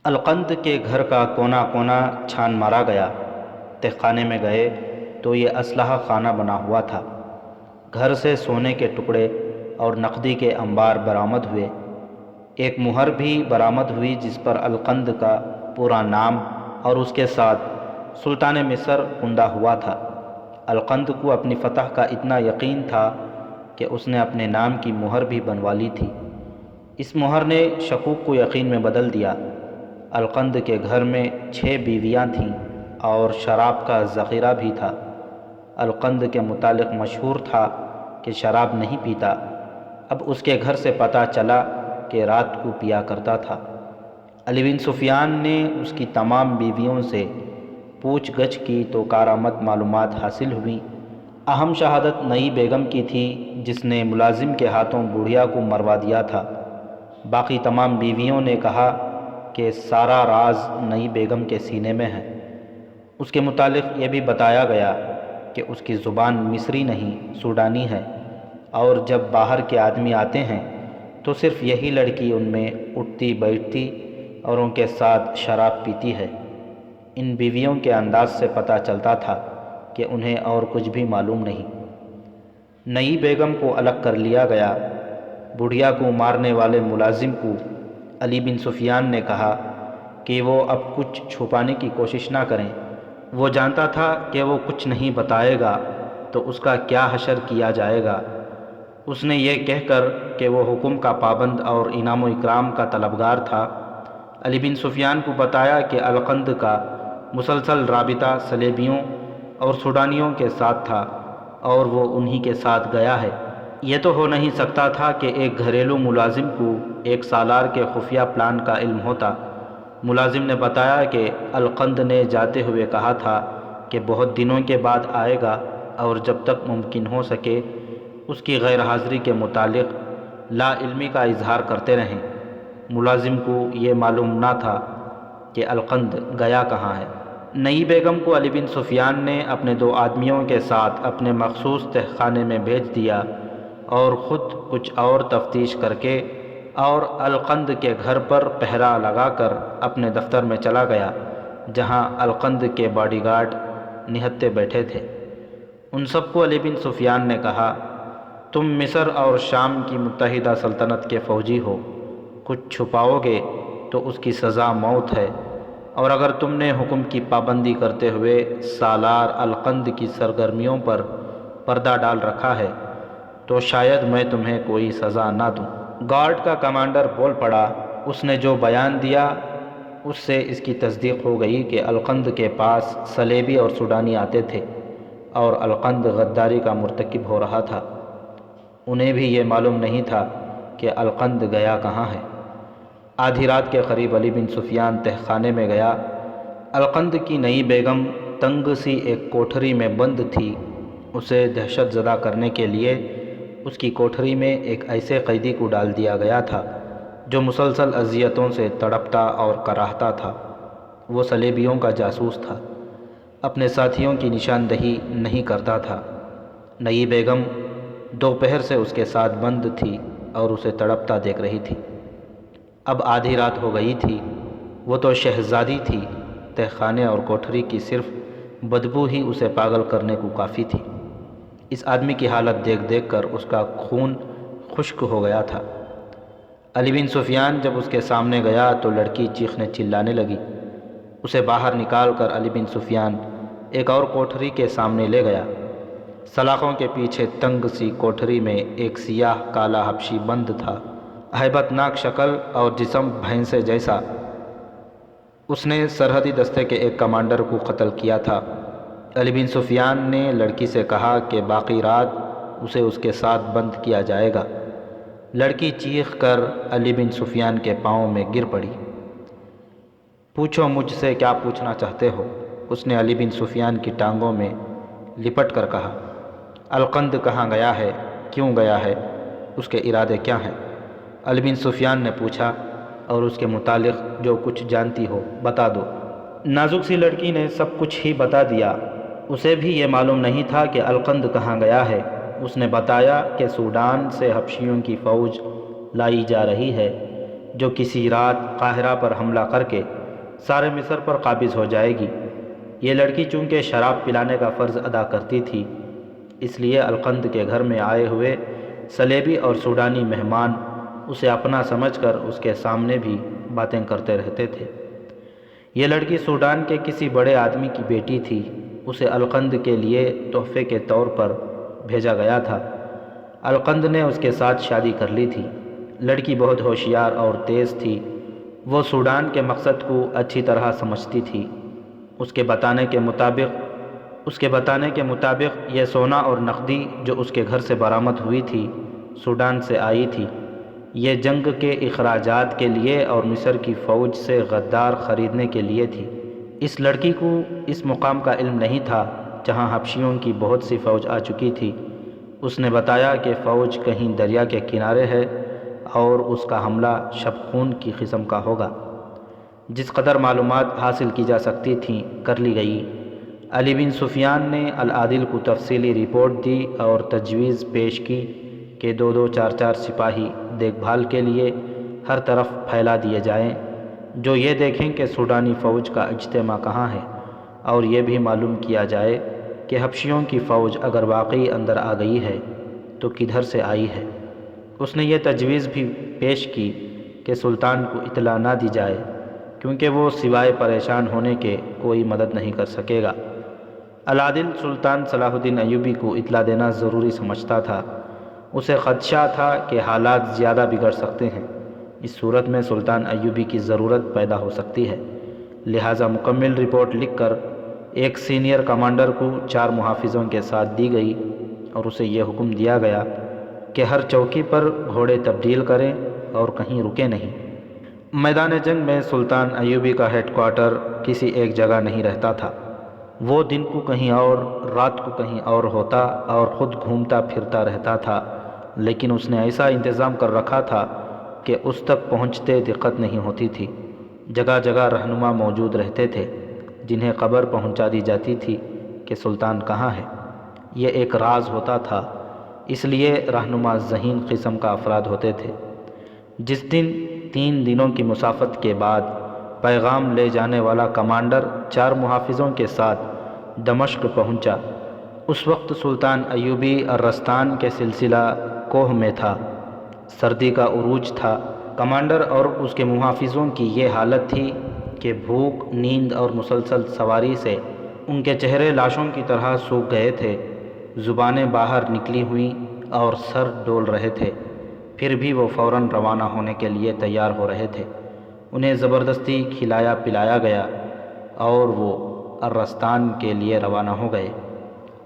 القند کے گھر کا کونا کونا چھان مارا گیا۔ تہخانے میں گئے تو یہ اسلحہ خانہ بنا ہوا تھا۔ گھر سے سونے کے ٹکڑے اور نقدی کے انبار برآمد ہوئے۔ ایک مہر بھی برآمد ہوئی جس پر القند کا پورا نام اور اس کے ساتھ سلطان مصر کندہ ہوا تھا۔ القند کو اپنی فتح کا اتنا یقین تھا کہ اس نے اپنے نام کی مہر بھی بنوا لی تھی۔ اس مہر نے شکوک کو یقین میں بدل دیا۔ القند کے گھر میں 6 بیویاں تھیں اور شراب کا ذخیرہ بھی تھا۔ القند کے متعلق مشہور تھا کہ شراب نہیں پیتا۔ اب اس کے گھر سے پتہ چلا کہ رات کو پیا کرتا تھا۔ علی بن سفیان نے اس کی تمام بیویوں سے پوچھ گچھ کی تو کارآمد معلومات حاصل ہوئیں۔ اہم شہادت نئی بیگم کی تھی جس نے ملازم کے ہاتھوں بڑھیا کو مروا دیا تھا۔ باقی تمام بیویوں نے کہا کہ سارا راز نئی بیگم کے سینے میں ہے۔ اس کے متعلق یہ بھی بتایا گیا کہ اس کی زبان مصری نہیں سوڈانی ہے، اور جب باہر کے آدمی آتے ہیں تو صرف یہی لڑکی ان میں اٹھتی بیٹھتی اور ان کے ساتھ شراب پیتی ہے۔ ان بیویوں کے انداز سے پتہ چلتا تھا کہ انہیں اور کچھ بھی معلوم نہیں۔ نئی بیگم کو الگ کر لیا گیا۔ بڑھیا کو مارنے والے ملازم کو علی بن سفیان نے کہا کہ وہ اب کچھ چھپانے کی کوشش نہ کریں۔ وہ جانتا تھا کہ وہ کچھ نہیں بتائے گا تو اس کا کیا حشر کیا جائے گا۔ اس نے یہ کہہ کر کہ وہ حکم کا پابند اور انعام و اکرام کا طلبگار تھا، علی بن سفیان کو بتایا کہ القند کا مسلسل رابطہ صلیبیوں اور سوڈانیوں کے ساتھ تھا اور وہ انہی کے ساتھ گیا ہے۔ یہ تو ہو نہیں سکتا تھا کہ ایک گھریلو ملازم کو ایک سالار کے خفیہ پلان کا علم ہوتا۔ ملازم نے بتایا کہ القند نے جاتے ہوئے کہا تھا کہ بہت دنوں کے بعد آئے گا اور جب تک ممکن ہو سکے اس کی غیر حاضری کے متعلق لا علمی کا اظہار کرتے رہیں۔ ملازم کو یہ معلوم نہ تھا کہ القند گیا کہاں ہے۔ نئی بیگم کو علی بن سفیان نے اپنے 2 آدمیوں کے ساتھ اپنے مخصوص تہخانے میں بھیج دیا اور خود کچھ اور تفتیش کر کے اور القند کے گھر پر پہرا لگا کر اپنے دفتر میں چلا گیا جہاں القند کے باڈی گارڈ نہتے بیٹھے تھے۔ ان سب کو علی بن سفیان نے کہا، تم مصر اور شام کی متحدہ سلطنت کے فوجی ہو، کچھ چھپاؤ گے تو اس کی سزا موت ہے، اور اگر تم نے حکم کی پابندی کرتے ہوئے سالار القند کی سرگرمیوں پر پردہ ڈال رکھا ہے تو شاید میں تمہیں کوئی سزا نہ دوں۔ گارڈ کا کمانڈر بول پڑا، اس نے جو بیان دیا اس سے اس کی تصدیق ہو گئی کہ القند کے پاس صلیبی اور سوڈانی آتے تھے اور القند غداری کا مرتکب ہو رہا تھا۔ انہیں بھی یہ معلوم نہیں تھا کہ القند گیا کہاں ہے۔ آدھی رات کے قریب علی بن سفیان تہخانے میں گیا۔ القند کی نئی بیگم تنگ سی ایک کوٹھری میں بند تھی۔ اسے دہشت زدہ کرنے کے لیے اس کی کوٹھری میں ایک ایسے قیدی کو ڈال دیا گیا تھا جو مسلسل اذیتوں سے تڑپتا اور کراہتا تھا۔ وہ صلیبیوں کا جاسوس تھا، اپنے ساتھیوں کی نشاندہی نہیں کرتا تھا۔ نئی بیگم دوپہر سے اس کے ساتھ بند تھی اور اسے تڑپتا دیکھ رہی تھی۔ اب آدھی رات ہو گئی تھی۔ وہ تو شہزادی تھی، تہخانے اور کوٹھری کی صرف بدبو ہی اسے پاگل کرنے کو کافی تھی۔ اس آدمی کی حالت دیکھ دیکھ کر اس کا خون خشک ہو گیا تھا۔ علی بن سفیان جب اس کے سامنے گیا تو لڑکی چیخنے چلانے لگی۔ اسے باہر نکال کر علی بن سفیان ایک اور کوٹھری کے سامنے لے گیا۔ سلاخوں کے پیچھے تنگ سی کوٹھری میں ایک سیاہ کالا حبشی بند تھا، ہیبت ناک شکل اور جسم بھینسے جیسا۔ اس نے سرحدی دستے کے ایک کمانڈر کو قتل کیا تھا۔ علی بن سفیان نے لڑکی سے کہا کہ باقی رات اسے اس کے ساتھ بند کیا جائے گا۔ لڑکی چیخ کر علی بن سفیان کے پاؤں میں گر پڑی۔ پوچھو مجھ سے کیا پوچھنا چاہتے ہو، اس نے علی بن سفیان کی ٹانگوں میں لپٹ کر کہا۔ القند کہاں گیا ہے، کیوں گیا ہے، اس کے ارادے کیا ہیں؟ علی بن سفیان نے پوچھا، اور اس کے متعلق جو کچھ جانتی ہو بتا دو۔ نازک سی لڑکی نے سب کچھ ہی بتا دیا۔ اسے بھی یہ معلوم نہیں تھا کہ القند کہاں گیا ہے۔ اس نے بتایا کہ سوڈان سے حبشیوں کی فوج لائی جا رہی ہے جو کسی رات قاہرہ پر حملہ کر کے سارے مصر پر قابض ہو جائے گی۔ یہ لڑکی چونکہ شراب پلانے کا فرض ادا کرتی تھی، اس لیے القند کے گھر میں آئے ہوئے صلیبی اور سوڈانی مہمان اسے اپنا سمجھ کر اس کے سامنے بھی باتیں کرتے رہتے تھے۔ یہ لڑکی سوڈان کے کسی بڑے آدمی کی بیٹی تھی۔ اسے القند کے لیے تحفے کے طور پر بھیجا گیا تھا۔ القند نے اس کے ساتھ شادی کر لی تھی۔ لڑکی بہت ہوشیار اور تیز تھی۔ وہ سوڈان کے مقصد کو اچھی طرح سمجھتی تھی۔ اس کے بتانے کے مطابق یہ سونا اور نقدی جو اس کے گھر سے برآمد ہوئی تھی سوڈان سے آئی تھی۔ یہ جنگ کے اخراجات کے لیے اور مصر کی فوج سے غدار خریدنے کے لیے تھی۔ اس لڑکی کو اس مقام کا علم نہیں تھا جہاں حبشیوں کی بہت سی فوج آ چکی تھی۔ اس نے بتایا کہ فوج کہیں دریا کے کنارے ہے اور اس کا حملہ شبخون کی قسم کا ہوگا۔ جس قدر معلومات حاصل کی جا سکتی تھیں کر لی گئی۔ علی بن سفیان نے العادل کو تفصیلی رپورٹ دی اور تجویز پیش کی کہ 2-2 4-4 سپاہی دیکھ بھال کے لیے ہر طرف پھیلا دیے جائیں، جو یہ دیکھیں کہ سوڈانی فوج کا اجتماع کہاں ہے، اور یہ بھی معلوم کیا جائے کہ حبشیوں کی فوج اگر واقعی اندر آ گئی ہے تو کدھر سے آئی ہے۔ اس نے یہ تجویز بھی پیش کی کہ سلطان کو اطلاع نہ دی جائے، کیونکہ وہ سوائے پریشان ہونے کے کوئی مدد نہیں کر سکے گا۔ العادل سلطان صلاح الدین ایوبی کو اطلاع دینا ضروری سمجھتا تھا۔ اسے خدشہ تھا کہ حالات زیادہ بگڑ سکتے ہیں۔ اس صورت میں سلطان ایوبی کی ضرورت پیدا ہو سکتی ہے، لہٰذا مکمل رپورٹ لکھ کر ایک سینئر کمانڈر کو 4 محافظوں کے ساتھ دی گئی اور اسے یہ حکم دیا گیا کہ ہر چوکی پر گھوڑے تبدیل کریں اور کہیں رکے نہیں۔ میدان جنگ میں سلطان ایوبی کا ہیڈ کوارٹر کسی ایک جگہ نہیں رہتا تھا۔ وہ دن کو کہیں اور، رات کو کہیں اور ہوتا اور خود گھومتا پھرتا رہتا تھا، لیکن اس نے ایسا انتظام کر رکھا تھا کہ اس تک پہنچتے دقت نہیں ہوتی تھی۔ جگہ جگہ رہنما موجود رہتے تھے جنہیں خبر پہنچا دی جاتی تھی کہ سلطان کہاں ہے۔ یہ ایک راز ہوتا تھا، اس لیے رہنما ذہین قسم کا افراد ہوتے تھے۔ جس دن 3 دنوں کی مسافت کے بعد پیغام لے جانے والا کمانڈر 4 محافظوں کے ساتھ دمشق پہنچا، اس وقت سلطان ایوبی الرستان کے سلسلہ کوہ میں تھا۔ سردی کا عروج تھا۔ کمانڈر اور اس کے محافظوں کی یہ حالت تھی کہ بھوک، نیند اور مسلسل سواری سے ان کے چہرے لاشوں کی طرح سوکھ گئے تھے۔ زبانیں باہر نکلی ہوئیں اور سر ڈول رہے تھے، پھر بھی وہ فوراً روانہ ہونے کے لیے تیار ہو رہے تھے۔ انہیں زبردستی کھلایا پلایا گیا اور وہ الرستان کے لیے روانہ ہو گئے۔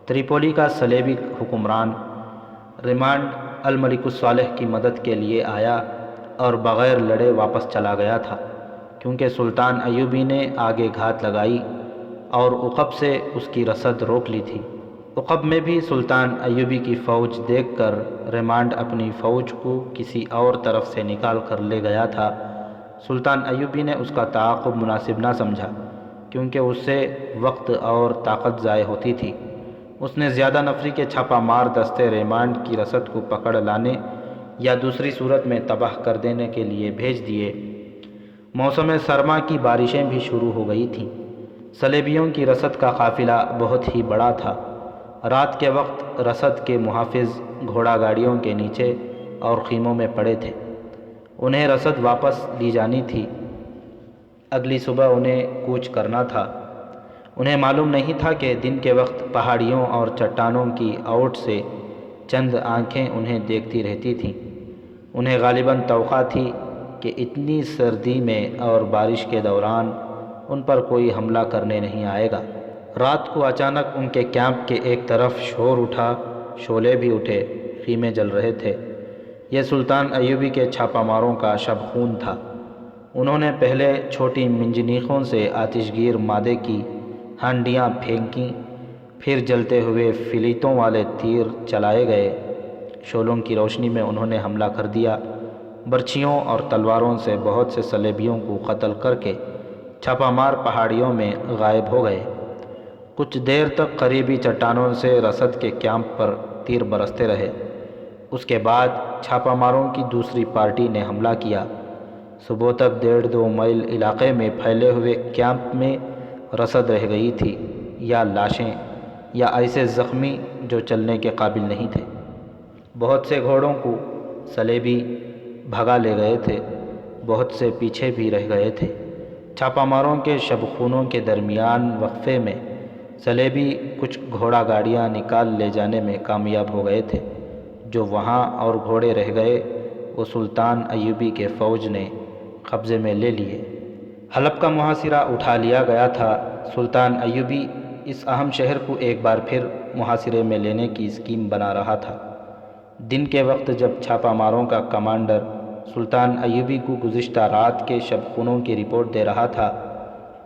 تریپولی کا صلیبی حکمران ریمانڈ الملک الصالح کی مدد کے لیے آیا اور بغیر لڑے واپس چلا گیا تھا، کیونکہ سلطان ایوبی نے آگے گھات لگائی اور عقب سے اس کی رسد روک لی تھی۔ عقب میں بھی سلطان ایوبی کی فوج دیکھ کر ریمانڈ اپنی فوج کو کسی اور طرف سے نکال کر لے گیا تھا۔ سلطان ایوبی نے اس کا تعاقب مناسب نہ سمجھا، کیونکہ اس سے وقت اور طاقت ضائع ہوتی تھی۔ اس نے زیادہ نفری کے چھاپہ مار دستے ریمانڈ کی رسد کو پکڑ لانے یا دوسری صورت میں تباہ کر دینے کے لیے بھیج دیے۔ موسم سرما کی بارشیں بھی شروع ہو گئی تھیں۔ صلیبیوں کی رسد کا قافلہ بہت ہی بڑا تھا۔ رات کے وقت رسد کے محافظ گھوڑا گاڑیوں کے نیچے اور خیموں میں پڑے تھے۔ انہیں رسد واپس لی جانی تھی۔ اگلی صبح انہیں کوچ کرنا تھا۔ انہیں معلوم نہیں تھا کہ دن کے وقت پہاڑیوں اور چٹانوں کی اوٹ سے چند آنکھیں انہیں دیکھتی رہتی تھیں۔ انہیں غالباً توقع تھی کہ اتنی سردی میں اور بارش کے دوران ان پر کوئی حملہ کرنے نہیں آئے گا۔ رات کو اچانک ان کے کیمپ کے ایک طرف شور اٹھا، شعلے بھی اٹھے، خیمے جل رہے تھے۔ یہ سلطان ایوبی کے چھاپہ ماروں کا شبخون تھا۔ انہوں نے پہلے چھوٹی منجنیقوں سے آتش گیر مادے کی ہانڈیاں پھینکیں، پھر جلتے ہوئے فلیتوں والے تیر چلائے گئے۔ شعلوں کی روشنی میں انہوں نے حملہ کر دیا۔ برچھیوں اور تلواروں سے بہت سے صلیبیوں کو قتل کر کے چھاپہ مار پہاڑیوں میں غائب ہو گئے۔ کچھ دیر تک قریبی چٹانوں سے رسد کے کیمپ پر تیر برستے رہے۔ اس کے بعد چھاپہ ماروں کی دوسری پارٹی نے حملہ کیا۔ صبح تک 1.5-2 میل علاقے میں پھیلے ہوئے کیمپ میں رسد رہ گئی تھی، یا لاشیں یا ایسے زخمی جو چلنے کے قابل نہیں تھے۔ بہت سے گھوڑوں کو صلیبی بھگا لے گئے تھے، بہت سے پیچھے بھی رہ گئے تھے۔ چھاپہ ماروں کے شب خونوں کے درمیان وقفے میں صلیبی کچھ گھوڑا گاڑیاں نکال لے جانے میں کامیاب ہو گئے تھے۔ جو وہاں اور گھوڑے رہ گئے وہ سلطان ایوبی کے فوج نے قبضے میں لے لیے۔ حلب کا محاصرہ اٹھا لیا گیا تھا۔ سلطان ایوبی اس اہم شہر کو ایک بار پھر محاصرے میں لینے کی اسکیم بنا رہا تھا۔ دن کے وقت جب چھاپہ ماروں کا کمانڈر سلطان ایوبی کو گزشتہ رات کے شب خونوں کی رپورٹ دے رہا تھا،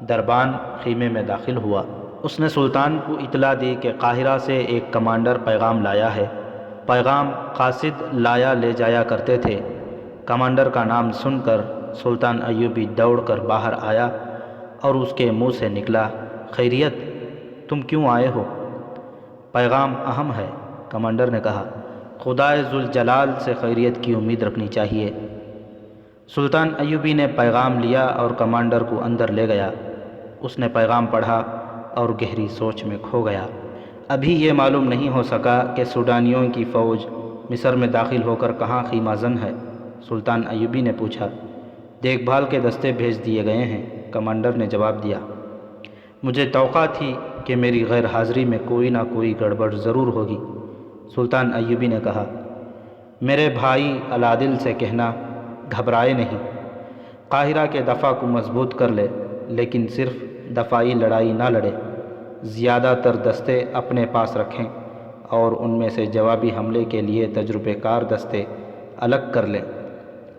دربان خیمے میں داخل ہوا۔ اس نے سلطان کو اطلاع دی کہ قاہرہ سے ایک کمانڈر پیغام لایا ہے۔ پیغام قاصد لایا لے جایا کرتے تھے۔ کمانڈر کا نام سن کر سلطان ایوبی دوڑ کر باہر آیا اور اس کے منہ سے نکلا، خیریت، تم کیوں آئے ہو؟ پیغام اہم ہے، کمانڈر نے کہا، خدائے ذوالجلال سے خیریت کی امید رکھنی چاہیے۔ سلطان ایوبی نے پیغام لیا اور کمانڈر کو اندر لے گیا۔ اس نے پیغام پڑھا اور گہری سوچ میں کھو گیا۔ ابھی یہ معلوم نہیں ہو سکا کہ سوڈانیوں کی فوج مصر میں داخل ہو کر کہاں خیمہ زن ہے۔ سلطان ایوبی نے پوچھا۔ دیکھ بھال کے دستے بھیج دیے گئے ہیں، کمانڈر نے جواب دیا۔ مجھے توقع تھی کہ میری غیر حاضری میں کوئی نہ کوئی گڑبڑ ضرور ہوگی، سلطان ایوبی نے کہا۔ میرے بھائی العادل سے کہنا، گھبرائے نہیں، قاہرہ کے دفاع کو مضبوط کر لے، لیکن صرف دفاعی لڑائی نہ لڑے۔ زیادہ تر دستے اپنے پاس رکھیں اور ان میں سے جوابی حملے کے لیے تجربہ کار دستے الگ کر لیں،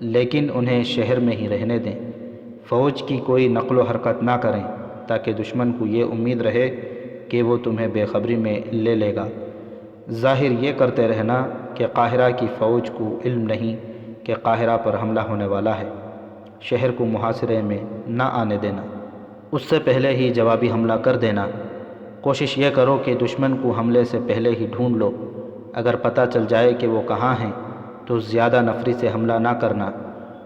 لیکن انہیں شہر میں ہی رہنے دیں۔ فوج کی کوئی نقل و حرکت نہ کریں تاکہ دشمن کو یہ امید رہے کہ وہ تمہیں بے خبری میں لے لے گا۔ ظاہر یہ کرتے رہنا کہ قاہرہ کی فوج کو علم نہیں کہ قاہرہ پر حملہ ہونے والا ہے۔ شہر کو محاصرے میں نہ آنے دینا، اس سے پہلے ہی جوابی حملہ کر دینا۔ کوشش یہ کرو کہ دشمن کو حملے سے پہلے ہی ڈھونڈ لو۔ اگر پتہ چل جائے کہ وہ کہاں ہیں تو زیادہ نفری سے حملہ نہ کرنا،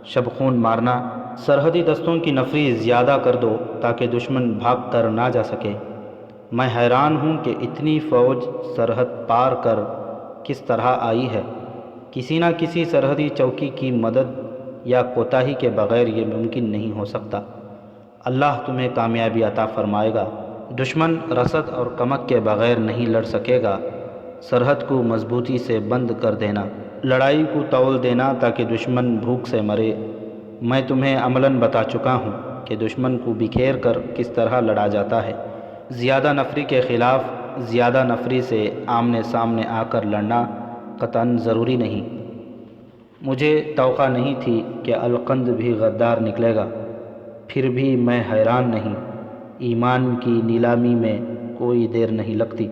شب خون مارنا۔ سرحدی دستوں کی نفری زیادہ کر دو تاکہ دشمن بھاگ کر نہ جا سکے۔ میں حیران ہوں کہ اتنی فوج سرحد پار کر کس طرح آئی ہے۔ کسی نہ کسی سرحدی چوکی کی مدد یا کوتاہی کے بغیر یہ ممکن نہیں ہو سکتا۔ اللہ تمہیں کامیابی عطا فرمائے گا۔ دشمن رسد اور کمک کے بغیر نہیں لڑ سکے گا۔ سرحد کو مضبوطی سے بند کر دینا، لڑائی کو تول دینا تاکہ دشمن بھوک سے مرے۔ میں تمہیں عملاً بتا چکا ہوں کہ دشمن کو بکھیر کر کس طرح لڑا جاتا ہے۔ زیادہ نفری کے خلاف زیادہ نفری سے آمنے سامنے آ کر لڑنا قطعاً ضروری نہیں۔ مجھے توقع نہیں تھی کہ القند بھی غدار نکلے گا، پھر بھی میں حیران نہیں۔ ایمان کی نیلامی میں کوئی دیر نہیں لگتی۔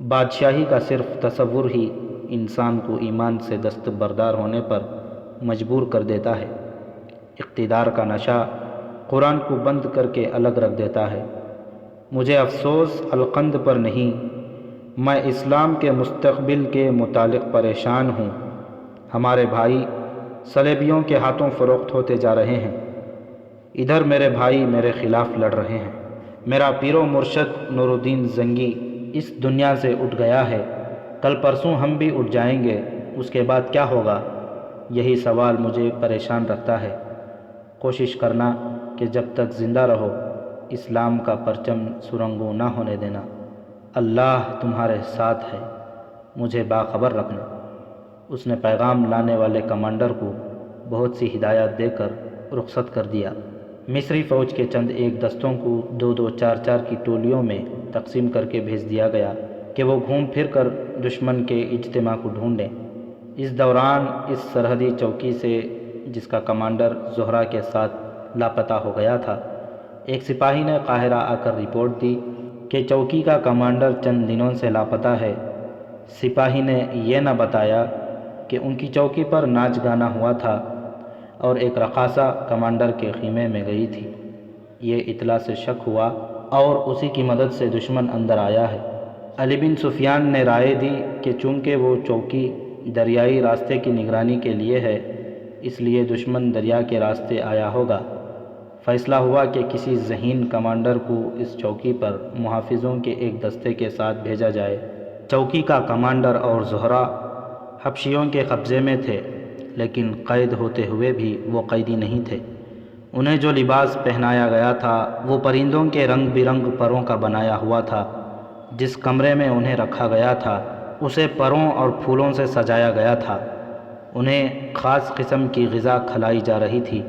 بادشاہی کا صرف تصور ہی انسان کو ایمان سے دستبردار ہونے پر مجبور کر دیتا ہے۔ اقتدار کا نشہ قرآن کو بند کر کے الگ رکھ دیتا ہے۔ مجھے افسوس القند پر نہیں، میں اسلام کے مستقبل کے متعلق پریشان ہوں۔ ہمارے بھائی صلیبیوں کے ہاتھوں فروخت ہوتے جا رہے ہیں۔ ادھر میرے بھائی میرے خلاف لڑ رہے ہیں۔ میرا پیر و مرشد نور الدین زنگی اس دنیا سے اٹھ گیا ہے، کل پرسوں ہم بھی اٹھ جائیں گے۔ اس کے بعد کیا ہوگا؟ یہی سوال مجھے پریشان رکھتا ہے۔ کوشش کرنا کہ جب تک زندہ رہو اسلام کا پرچم سرنگوں نہ ہونے دینا۔ اللہ تمہارے ساتھ ہے، مجھے باخبر رکھنا۔ اس نے پیغام لانے والے کمانڈر کو بہت سی ہدایات دے کر رخصت کر دیا۔ مصری فوج کے چند ایک دستوں کو 2-2 4-4 کی ٹولیوں میں تقسیم کر کے بھیج دیا گیا کہ وہ گھوم پھر کر دشمن کے اجتماع کو ڈھونڈیں۔ اس دوران اس سرحدی چوکی سے جس کا کمانڈر زہرہ کے ساتھ لاپتہ ہو گیا تھا، ایک سپاہی نے قاہرہ آ کر رپورٹ دی کہ چوکی کا کمانڈر چند دنوں سے لاپتہ ہے۔ سپاہی نے یہ نہ بتایا کہ ان کی چوکی پر ناچ گانا ہوا تھا اور ایک رقاصہ کمانڈر کے خیمے میں گئی تھی۔ یہ اطلاع سے شک ہوا اور اسی کی مدد سے دشمن اندر آیا ہے۔ علی بن سفیان نے رائے دی کہ چونکہ وہ چوکی دریائی راستے کی نگرانی کے لیے ہے، اس لیے دشمن دریا کے راستے آیا ہوگا۔ فیصلہ ہوا کہ کسی ذہین کمانڈر کو اس چوکی پر محافظوں کے ایک دستے کے ساتھ بھیجا جائے۔ چوکی کا کمانڈر اور زہرہ حبشیوں کے قبضے میں تھے، لیکن قید ہوتے ہوئے بھی وہ قیدی نہیں تھے۔ انہیں جو لباس پہنایا گیا تھا وہ پرندوں کے رنگ برنگ پروں کا بنایا ہوا تھا۔ جس کمرے میں انہیں رکھا گیا تھا اسے پروں اور پھولوں سے سجایا گیا تھا۔ انہیں خاص قسم کی غذا کھلائی جا رہی تھی۔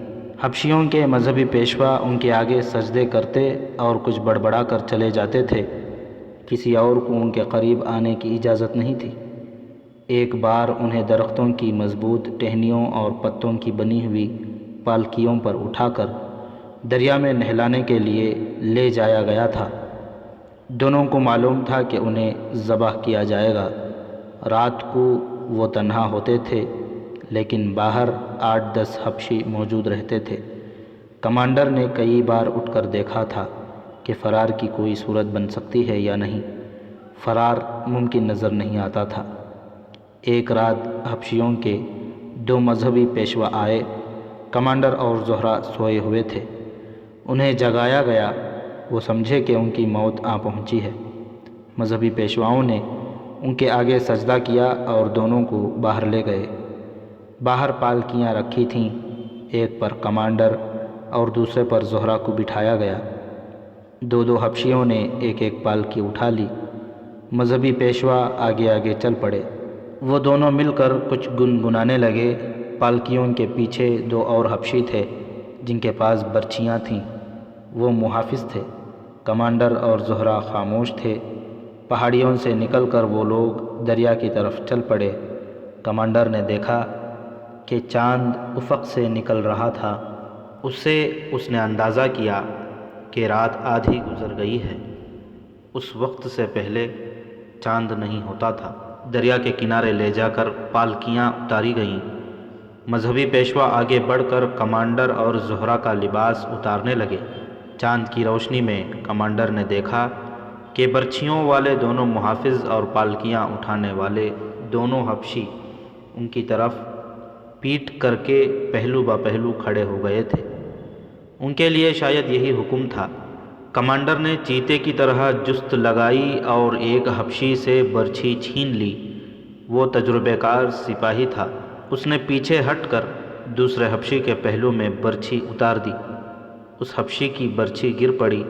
حبشیوں کے مذہبی پیشوا ان کے آگے سجدے کرتے اور کچھ بڑبڑا کر چلے جاتے تھے۔ کسی اور کو ان کے قریب آنے کی اجازت نہیں تھی۔ ایک بار انہیں درختوں کی مضبوط ٹہنیوں اور پتوں کی بنی ہوئی پالکیوں پر اٹھا کر دریا میں نہلانے کے لیے لے جایا گیا تھا۔ دونوں کو معلوم تھا کہ انہیں ذبح کیا جائے گا۔ رات کو وہ تنہا ہوتے تھے، لیکن باہر 8-10 حبشی موجود رہتے تھے۔ کمانڈر نے کئی بار اٹھ کر دیکھا تھا کہ فرار کی کوئی صورت بن سکتی ہے یا نہیں۔ فرار ممکن نظر نہیں آتا تھا۔ ایک رات حبشیوں کے 2 مذہبی پیشوا آئے۔ کمانڈر اور زہرہ سوئے ہوئے تھے۔ انہیں جگایا گیا۔ وہ سمجھے کہ ان کی موت آ پہنچی ہے۔ مذہبی پیشواؤں نے ان کے آگے سجدہ کیا اور دونوں کو باہر لے گئے۔ باہر پالکیاں رکھی تھیں، ایک پر کمانڈر اور دوسرے پر زہرہ کو بٹھایا گیا۔ 2 حبشیوں نے ایک ایک پالکی اٹھا لی۔ مذہبی پیشوا آگے آگے چل پڑے۔ وہ دونوں مل کر کچھ گنگنانے لگے۔ پالکیوں کے پیچھے 2 اور حبشی تھے جن کے پاس برچیاں تھیں۔ وہ محافظ تھے۔ کمانڈر اور زہرہ خاموش تھے۔ پہاڑیوں سے نکل کر وہ لوگ دریا کی طرف چل پڑے۔ کمانڈر نے دیکھا کہ چاند افق سے نکل رہا تھا۔ اس نے اندازہ کیا کہ رات آدھی گزر گئی ہے۔ اس وقت سے پہلے چاند نہیں ہوتا تھا۔ دریا کے کنارے لے جا کر پالکیاں اتاری گئیں۔ مذہبی پیشوا آگے بڑھ کر کمانڈر اور زہرہ کا لباس اتارنے لگے۔ چاند کی روشنی میں کمانڈر نے دیکھا کہ برچھیوں والے دونوں محافظ اور پالکیاں اٹھانے والے دونوں حبشی ان کی طرف پیٹ کر کے پہلو بہ پہلو کھڑے ہو گئے تھے۔ ان کے لیے شاید یہی حکم تھا۔ کمانڈر نے چیتے کی طرح جست لگائی اور ایک حبشی سے برچھی چھین لی۔ وہ تجربہ کار سپاہی تھا۔ اس نے پیچھے ہٹ کر دوسرے حبشی کے پہلو میں برچھی اتار دی۔ اس حبشی کی برچھی گر پڑی۔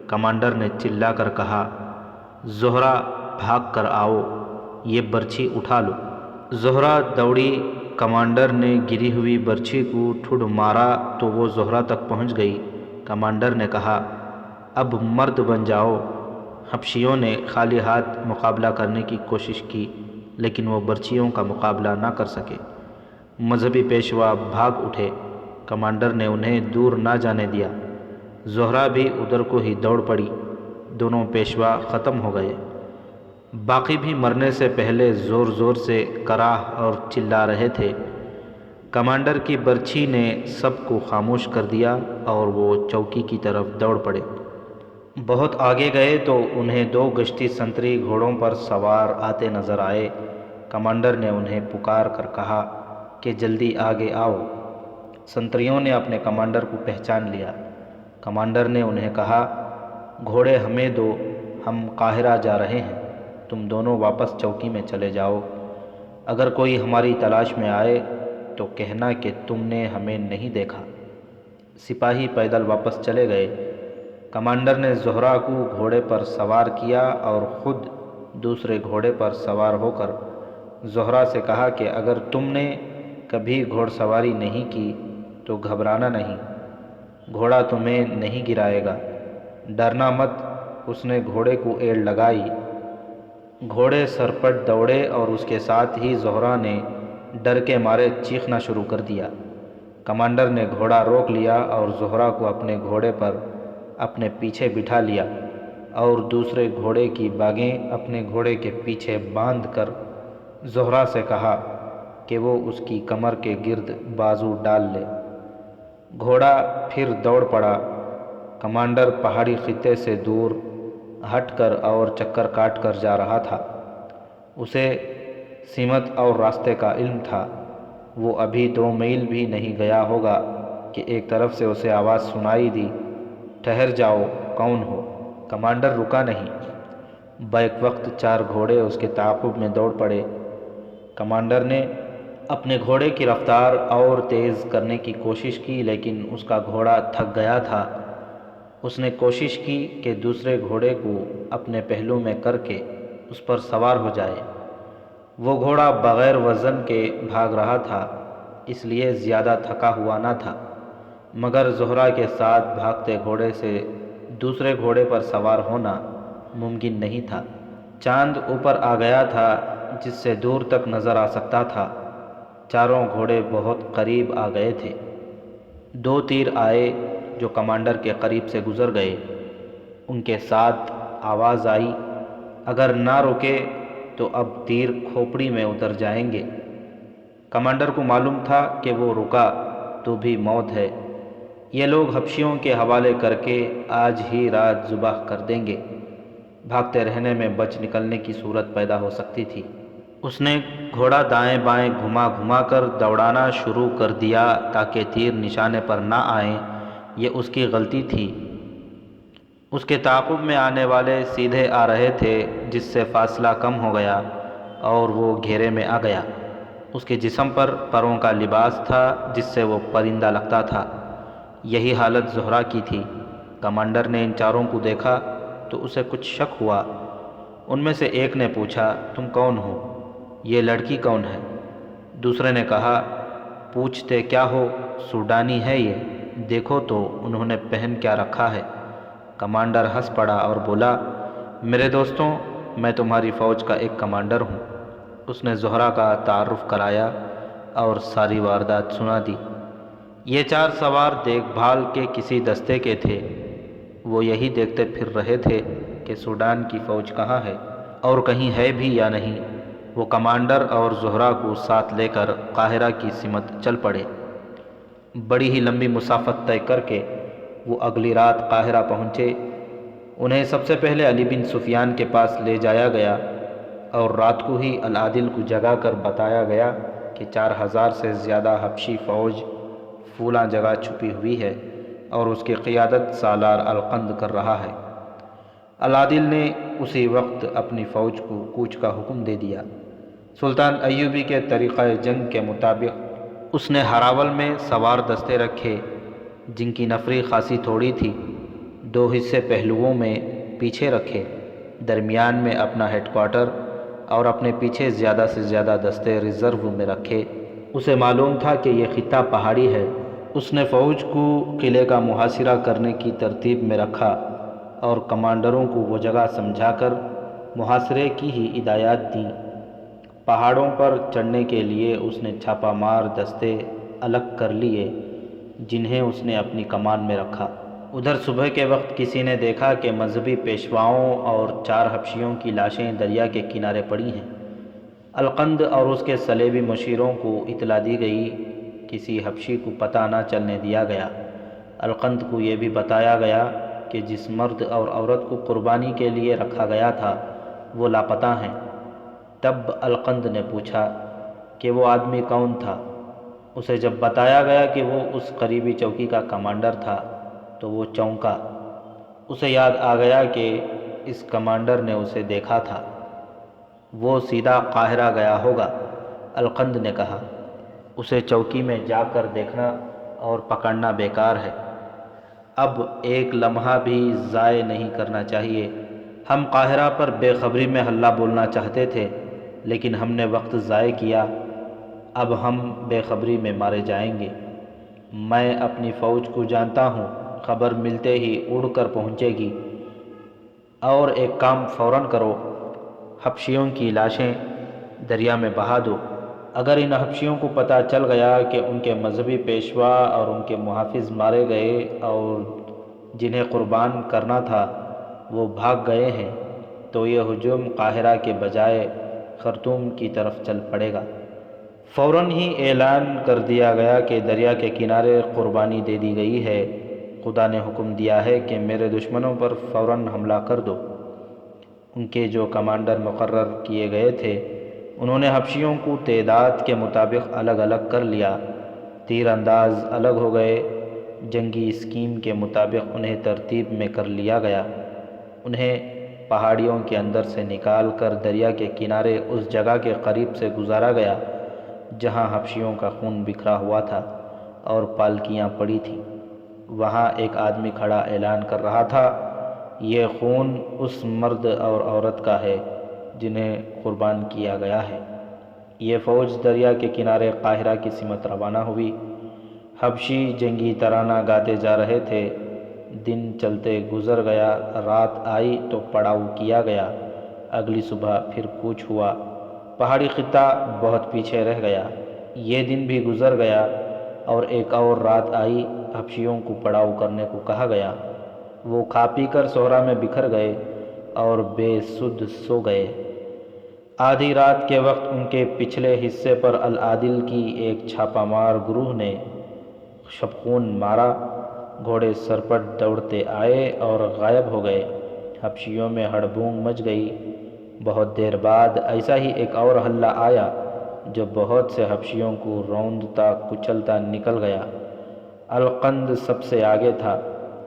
کمانڈر نے چلا کر کہا، زہرہ بھاگ کر آؤ، یہ برچھی اٹھا لو۔ زہرہ دوڑی۔ کمانڈر نے گری ہوئی برچھی کو ٹھوڈ مارا تو وہ زہرہ تک پہنچ گئی۔ کمانڈر نے کہا، اب مرد بن جاؤ۔ حبشیوں نے خالی ہاتھ مقابلہ کرنے کی کوشش کی، لیکن وہ برچھیوں کا مقابلہ نہ کر سکے۔ مذہبی پیشوا بھاگ اٹھے۔ کمانڈر نے انہیں دور نہ جانے دیا۔ زہرہ بھی ادھر کو ہی دوڑ پڑی۔ دونوں پیشوا ختم ہو گئے۔ باقی بھی مرنے سے پہلے زور زور سے کراہ اور چلا رہے تھے۔ کمانڈر کی برچھی نے سب کو خاموش کر دیا اور وہ چوکی کی طرف دوڑ پڑے۔ بہت آگے گئے تو انہیں 2 گشتی سنتری گھوڑوں پر سوار آتے نظر آئے۔ کمانڈر نے انہیں پکار کر کہا کہ جلدی آگے آؤ۔ سنتریوں نے اپنے کمانڈر کو پہچان لیا۔ کمانڈر نے انہیں کہا، گھوڑے ہمیں دو، ہم قاہرہ جا رہے ہیں، تم دونوں واپس چوکی میں چلے جاؤ۔ اگر کوئی ہماری تلاش میں آئے تو کہنا کہ تم نے ہمیں نہیں دیکھا۔ سپاہی پیدل واپس چلے گئے۔ کمانڈر نے زہرہ کو گھوڑے پر سوار کیا اور خود دوسرے گھوڑے پر سوار ہو کر زہرہ سے کہا کہ اگر تم نے کبھی گھوڑ سواری نہیں کی تو گھبرانا نہیں، گھوڑا تمہیں نہیں گرائے گا، ڈرنا مت۔ اس نے گھوڑے کو ایڑ لگائی۔ گھوڑے سرپٹ دوڑے اور اس کے ساتھ ہی زہرہ نے ڈر کے مارے چیخنا شروع کر دیا۔ کمانڈر نے گھوڑا روک لیا اور زہرہ کو اپنے گھوڑے پر اپنے پیچھے بٹھا لیا اور دوسرے گھوڑے کی باگیں اپنے گھوڑے کے پیچھے باندھ کر زہرہ سے کہا کہ وہ اس کی کمر کے گرد بازو ڈال لے۔ گھوڑا پھر دوڑ پڑا۔ کمانڈر پہاڑی خطے سے دور ہٹ کر اور چکر کاٹ کر جا رہا تھا۔ اسے سمت اور راستے کا علم تھا۔ وہ ابھی 2 میل بھی نہیں گیا ہوگا کہ ایک طرف سے اسے آواز سنائی دی، ٹھہر جاؤ، کون ہو؟ کمانڈر رکا نہیں۔ بیک وقت 4 گھوڑے اس کے تعاقب میں دوڑ پڑے۔ کمانڈر نے اپنے گھوڑے کی رفتار اور تیز کرنے کی کوشش کی، لیکن اس کا گھوڑا تھک گیا تھا۔ اس نے کوشش کی کہ دوسرے گھوڑے کو اپنے پہلو میں کر کے اس پر سوار ہو جائے۔ وہ گھوڑا بغیر وزن کے بھاگ رہا تھا، اس لیے زیادہ تھکا ہوا نہ تھا، مگر زہرہ کے ساتھ بھاگتے گھوڑے سے دوسرے گھوڑے پر سوار ہونا ممکن نہیں تھا۔ چاند اوپر آ گیا تھا جس سے دور تک نظر آ سکتا تھا۔ چاروں گھوڑے بہت قریب آ گئے تھے۔ 2 تیر آئے جو کمانڈر کے قریب سے گزر گئے۔ ان کے ساتھ آواز آئی، اگر نہ رکے تو اب تیر کھوپڑی میں اتر جائیں گے۔ کمانڈر کو معلوم تھا کہ وہ رکا تو بھی موت ہے، یہ لوگ حبشیوں کے حوالے کر کے آج ہی رات ذبح کر دیں گے۔ بھاگتے رہنے میں بچ نکلنے کی صورت پیدا ہو سکتی تھی۔ اس نے گھوڑا دائیں بائیں گھما گھما کر دوڑانا شروع کر دیا تاکہ تیر نشانے پر نہ آئیں، یہ اس کی غلطی تھی۔ اس کے تعاقب میں آنے والے سیدھے آ رہے تھے، جس سے فاصلہ کم ہو گیا اور وہ گھیرے میں آ گیا۔ اس کے جسم پر پروں کا لباس تھا جس سے وہ پرندہ لگتا تھا۔ یہی حالت زہرہ کی تھی۔ کمانڈر نے ان چاروں کو دیکھا تو اسے کچھ شک ہوا۔ ان میں سے ایک نے پوچھا، تم کون ہو؟ یہ لڑکی کون ہے؟ دوسرے نے کہا، پوچھتے کیا ہو، سوڈانی ہے یہ، دیکھو تو انہوں نے پہن کیا رکھا ہے۔ کمانڈر ہنس پڑا اور بولا، میرے دوستوں، میں تمہاری فوج کا ایک کمانڈر ہوں۔ اس نے زہرہ کا تعارف کرایا اور ساری واردات سنا دی۔ یہ 4 سوار دیکھ بھال کے کسی دستے کے تھے۔ وہ یہی دیکھتے پھر رہے تھے کہ سوڈان کی فوج کہاں ہے اور کہیں ہے بھی یا نہیں۔ وہ کمانڈر اور زہرہ کو ساتھ لے کر قاہرہ کی سمت چل پڑے۔ بڑی ہی لمبی مسافت طے کر کے وہ اگلی رات قاہرہ پہنچے۔ انہیں سب سے پہلے علی بن سفیان کے پاس لے جایا گیا اور رات کو ہی العادل کو جگا کر بتایا گیا کہ 4000 سے زیادہ حبشی فوج فلاں جگہ چھپی ہوئی ہے اور اس کی قیادت سالار القند کر رہا ہے۔ العادل نے اسی وقت اپنی فوج کو کوچ کا حکم دے دیا۔ سلطان ایوبی کے طریقہ جنگ کے مطابق اس نے ہراول میں سوار دستے رکھے جن کی نفری خاصی تھوڑی تھی۔ 2 حصے پہلوؤں میں پیچھے رکھے، درمیان میں اپنا ہیڈ کوارٹر اور اپنے پیچھے زیادہ سے زیادہ دستے ریزرو میں رکھے۔ اسے معلوم تھا کہ یہ خطہ پہاڑی ہے۔ اس نے فوج کو قلعے کا محاصرہ کرنے کی ترتیب میں رکھا اور کمانڈروں کو وہ جگہ سمجھا کر محاصرے کی ہی ہدایات دیں۔ پہاڑوں پر چڑھنے کے لیے اس نے چھاپہ مار دستے الگ کر لیے جنہیں اس نے اپنی کمان میں رکھا۔ ادھر صبح کے وقت کسی نے دیکھا کہ مذہبی پیشواؤں اور 4 حبشیوں کی لاشیں دریا کے کنارے پڑی ہیں۔ القند اور اس کے صلیبی مشیروں کو اطلاع دی گئی۔ کسی حبشی کو پتہ نہ چلنے دیا گیا۔ القند کو یہ بھی بتایا گیا کہ جس مرد اور عورت کو قربانی کے لیے رکھا گیا تھا وہ لاپتہ ہیں۔ تب القند نے پوچھا کہ وہ آدمی کون تھا۔ اسے جب بتایا گیا کہ وہ اس قریبی چوکی کا کمانڈر تھا تو وہ چونکا۔ اسے یاد آ گیا کہ اس کمانڈر نے اسے دیکھا تھا، وہ سیدھا قاہرہ گیا ہوگا۔ القند نے کہا، اسے چوکی میں جا کر دیکھنا اور پکڑنا بیکار ہے، اب ایک لمحہ بھی ضائع نہیں کرنا چاہیے۔ ہم قاہرہ پر بے خبری میں حلہ بولنا چاہتے تھے لیکن ہم نے وقت ضائع کیا، اب ہم بے خبری میں مارے جائیں گے۔ میں اپنی فوج کو جانتا ہوں، خبر ملتے ہی اڑ کر پہنچے گی۔ اور ایک کام فوراً کرو، حبشیوں کی لاشیں دریا میں بہا دو۔ اگر ان حبشیوں کو پتہ چل گیا کہ ان کے مذہبی پیشوا اور ان کے محافظ مارے گئے اور جنہیں قربان کرنا تھا وہ بھاگ گئے ہیں تو یہ ہجوم قاہرہ کے بجائے خرطوم کی طرف چل پڑے گا۔ فوراً ہی اعلان کر دیا گیا کہ دریا کے کنارے قربانی دے دی گئی ہے۔ خدا نے حکم دیا ہے کہ میرے دشمنوں پر فوراً حملہ کر دو۔ ان کے جو کمانڈر مقرر کیے گئے تھے انہوں نے حبشیوں کو تعداد کے مطابق الگ الگ کر لیا، تیر انداز الگ ہو گئے، جنگی اسکیم کے مطابق انہیں ترتیب میں کر لیا گیا۔ انہیں پہاڑیوں کے اندر سے نکال کر دریا کے کنارے اس جگہ کے قریب سے گزارا گیا جہاں حبشیوں کا خون بکھرا ہوا تھا اور پالکیاں پڑی تھیں۔ وہاں ایک آدمی کھڑا اعلان کر رہا تھا، یہ خون اس مرد اور عورت کا ہے جنہیں قربان کیا گیا ہے۔ یہ فوج دریا کے کنارے قاہرہ کی سمت روانہ ہوئی۔ حبشی جنگی ترانہ گاتے جا رہے تھے۔ دن چلتے گزر گیا، رات آئی تو پڑاؤ کیا گیا، اگلی صبح پھر کوچ ہوا۔ پہاڑی خطہ بہت پیچھے رہ گیا۔ یہ دن بھی گزر گیا اور ایک اور رات آئی۔ حبشیوں کو پڑاؤ کرنے کو کہا گیا۔ وہ کھا پی کر صحرا میں بکھر گئے اور بے سدھ سو گئے۔ آدھی رات کے وقت ان کے پچھلے حصے پر العادل کی ایک چھاپہ مار گروہ نے شبخون مارا۔ گھوڑے سرپٹ دوڑتے آئے اور غائب ہو گئے۔ حبشیوں میں ہڑبونگ مچ گئی۔ بہت دیر بعد ایسا ہی ایک اور حلہ آیا جو بہت سے حبشیوں کو روندتا کچلتا نکل گیا۔ القند سب سے آگے تھا۔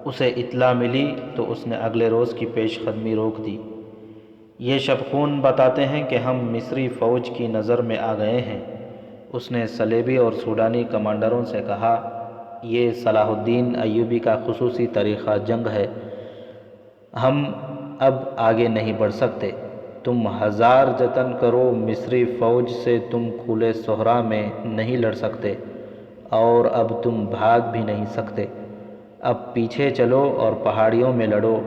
اسے اطلاع ملی تو اس نے اگلے روز کی پیش قدمی روک دی۔ یہ شبخون بتاتے ہیں کہ ہم مصری فوج کی نظر میں آ گئے ہیں۔ اس نے صلیبی اور سوڈانی کمانڈروں سے کہا، یہ صلاح الدین ایوبی کا خصوصی طریقہ جنگ ہے۔ ہم اب آگے نہیں بڑھ سکتے۔ تم ہزار جتن کرو، مصری فوج سے تم کھلے صحرا میں نہیں لڑ سکتے اور اب تم بھاگ بھی نہیں سکتے۔ اب پیچھے چلو اور پہاڑیوں میں لڑو۔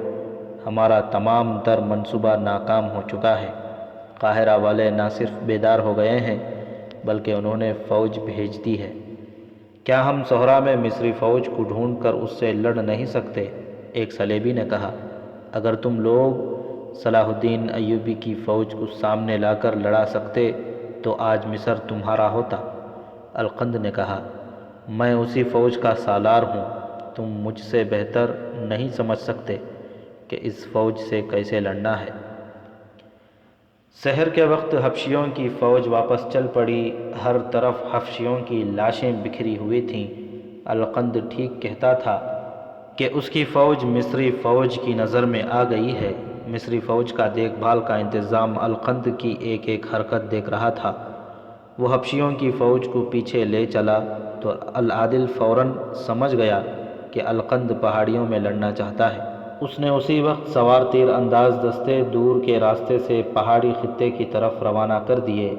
ہمارا تمام تر منصوبہ ناکام ہو چکا ہے۔ قاہرہ والے نہ صرف بیدار ہو گئے ہیں بلکہ انہوں نے فوج بھیج دی ہے۔ کیا ہم صحرا میں مصری فوج کو ڈھونڈ کر اس سے لڑ نہیں سکتے؟ ایک صلیبی نے کہا، اگر تم لوگ صلاح الدین ایوبی کی فوج کو سامنے لا کر لڑا سکتے تو آج مصر تمہارا ہوتا۔ القند نے کہا، میں اسی فوج کا سالار ہوں۔ تم مجھ سے بہتر نہیں سمجھ سکتے کہ اس فوج سے کیسے لڑنا ہے۔ سحر کے وقت حبشیوں کی فوج واپس چل پڑی۔ ہر طرف حبشیوں کی لاشیں بکھری ہوئی تھیں۔ القند ٹھیک کہتا تھا کہ اس کی فوج مصری فوج کی نظر میں آ گئی ہے۔ مصری فوج کا دیکھ بھال کا انتظام القند کی ایک ایک حرکت دیکھ رہا تھا۔ وہ حبشیوں کی فوج کو پیچھے لے چلا تو العادل فوراً سمجھ گیا کہ القند پہاڑیوں میں لڑنا چاہتا ہے۔ اس نے اسی وقت سوار تیر انداز دستے دور کے راستے سے پہاڑی خطے کی طرف روانہ کر دیے۔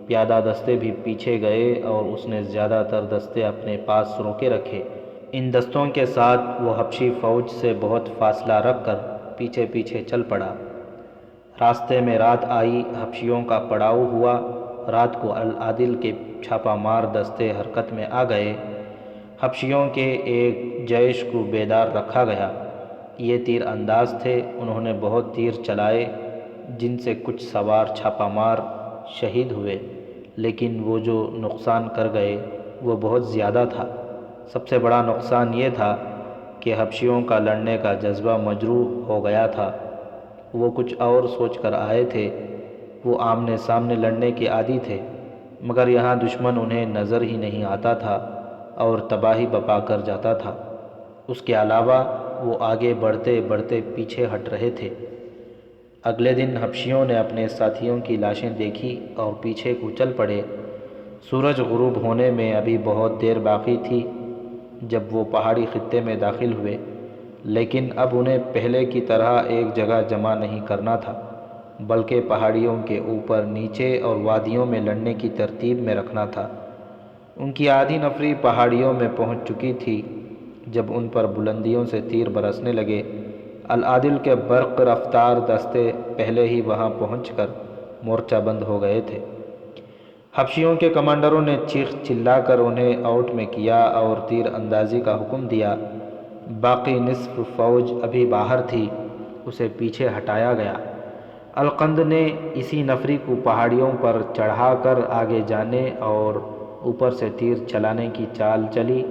پیادہ دستے بھی پیچھے گئے اور اس نے زیادہ تر دستے اپنے پاس روکے رکھے۔ ان دستوں کے ساتھ وہ حبشی فوج سے بہت فاصلہ رکھ کر پیچھے پیچھے چل پڑا۔ راستے میں رات آئی، حبشیوں کا پڑاؤ ہوا۔ رات کو العادل کے چھاپہ مار دستے حرکت میں آ گئے۔ حبشیوں کے ایک جیش کو بیدار رکھا گیا۔ یہ تیر انداز تھے۔ انہوں نے بہت تیر چلائے جن سے کچھ سوار چھاپہ مار شہید ہوئے، لیکن وہ جو نقصان کر گئے وہ بہت زیادہ تھا۔ سب سے بڑا نقصان یہ تھا کہ حبشیوں کا لڑنے کا جذبہ مجروح ہو گیا تھا۔ وہ کچھ اور سوچ کر آئے تھے۔ وہ آمنے سامنے لڑنے کے عادی تھے، مگر یہاں دشمن انہیں نظر ہی نہیں آتا تھا اور تباہی بپا کر جاتا تھا۔ اس کے علاوہ وہ آگے بڑھتے بڑھتے پیچھے ہٹ رہے تھے۔ اگلے دن حبشیوں نے اپنے ساتھیوں کی لاشیں دیکھی اور پیچھے کو چل پڑے۔ سورج غروب ہونے میں ابھی بہت دیر باقی تھی جب وہ پہاڑی خطے میں داخل ہوئے، لیکن اب انہیں پہلے کی طرح ایک جگہ جمع نہیں کرنا تھا بلکہ پہاڑیوں کے اوپر، نیچے اور وادیوں میں لڑنے کی ترتیب میں رکھنا تھا۔ ان کی آدھی نفری پہاڑیوں میں پہنچ چکی تھی جب ان پر بلندیوں سے تیر برسنے لگے۔ العادل کے برق رفتار دستے پہلے ہی وہاں پہنچ کر مورچہ بند ہو گئے تھے۔ حبشیوں کے کمانڈروں نے چیخ چلا کر انہیں آؤٹ میں کیا اور تیر اندازی کا حکم دیا۔ باقی نصف فوج ابھی باہر تھی، اسے پیچھے ہٹایا گیا۔ القند نے اسی نفری کو پہاڑیوں پر چڑھا کر آگے جانے اور اوپر سے تیر چلانے کی چال چلی،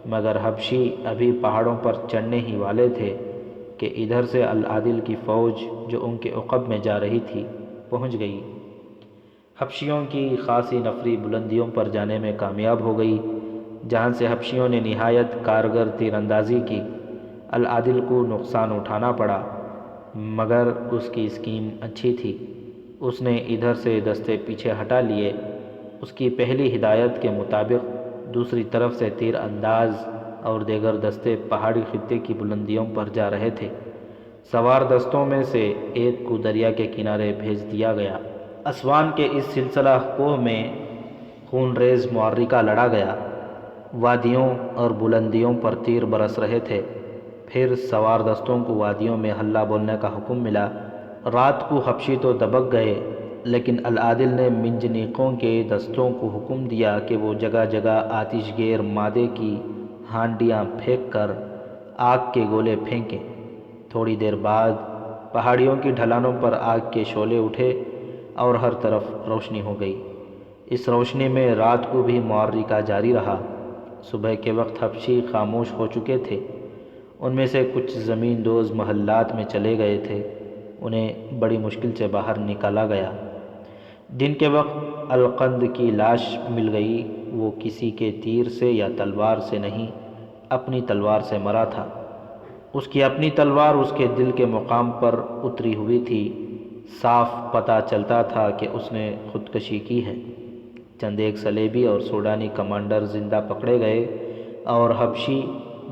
مگر حبشی ابھی پہاڑوں پر چڑھنے ہی والے تھے کہ ادھر سے العادل کی فوج جو ان کے عقب میں جا رہی تھی پہنچ گئی۔ حبشیوں کی خاصی نفری بلندیوں پر جانے میں کامیاب ہو گئی، جہاں سے حبشیوں نے نہایت کارگر تیر اندازی کی۔ العادل کو نقصان اٹھانا پڑا، مگر اس کی اسکیم اچھی تھی۔ اس نے ادھر سے دستے پیچھے ہٹا لیے۔ اس کی پہلی ہدایت کے مطابق دوسری طرف سے تیر انداز اور دیگر دستے پہاڑی خطے کی بلندیوں پر جا رہے تھے۔ سوار دستوں میں سے ایک کو دریا کے کنارے بھیج دیا گیا۔ اسوان کے اس سلسلہ کوہ میں خون ریز معرکہ لڑا گیا۔ وادیوں اور بلندیوں پر تیر برس رہے تھے۔ پھر سوار دستوں کو وادیوں میں حلہ بولنے کا حکم ملا۔ رات کو حبشی تو دبک گئے، لیکن العادل نے منجنیقوں کے دستوں کو حکم دیا کہ وہ جگہ جگہ آتش گیر مادے کی ہانڈیاں پھینک کر آگ کے گولے پھینکیں۔ تھوڑی دیر بعد پہاڑیوں کی ڈھلانوں پر آگ کے شعلے اٹھے اور ہر طرف روشنی ہو گئی۔ اس روشنی میں رات کو بھی معرکہ جاری رہا۔ صبح کے وقت حبشی خاموش ہو چکے تھے۔ ان میں سے کچھ زمین دوز محلات میں چلے گئے تھے، انہیں بڑی مشکل سے باہر نکالا گیا۔ دن کے وقت القند کی لاش مل گئی۔ وہ کسی کے تیر سے یا تلوار سے نہیں، اپنی تلوار سے مرا تھا۔ اس کی اپنی تلوار اس کے دل کے مقام پر اتری ہوئی تھی۔ صاف پتہ چلتا تھا کہ اس نے خودکشی کی ہے۔ چند ایک صلیبی اور سوڈانی کمانڈر زندہ پکڑے گئے اور حبشی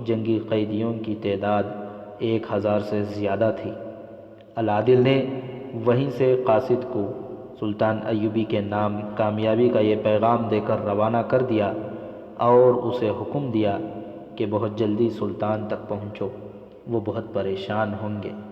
جنگی قیدیوں کی تعداد 1000 سے زیادہ تھی۔ العادل نے وہیں سے قاصد کو سلطان ایوبی کے نام کامیابی کا یہ پیغام دے کر روانہ کر دیا اور اسے حکم دیا کہ بہت جلدی سلطان تک پہنچو، وہ بہت پریشان ہوں گے۔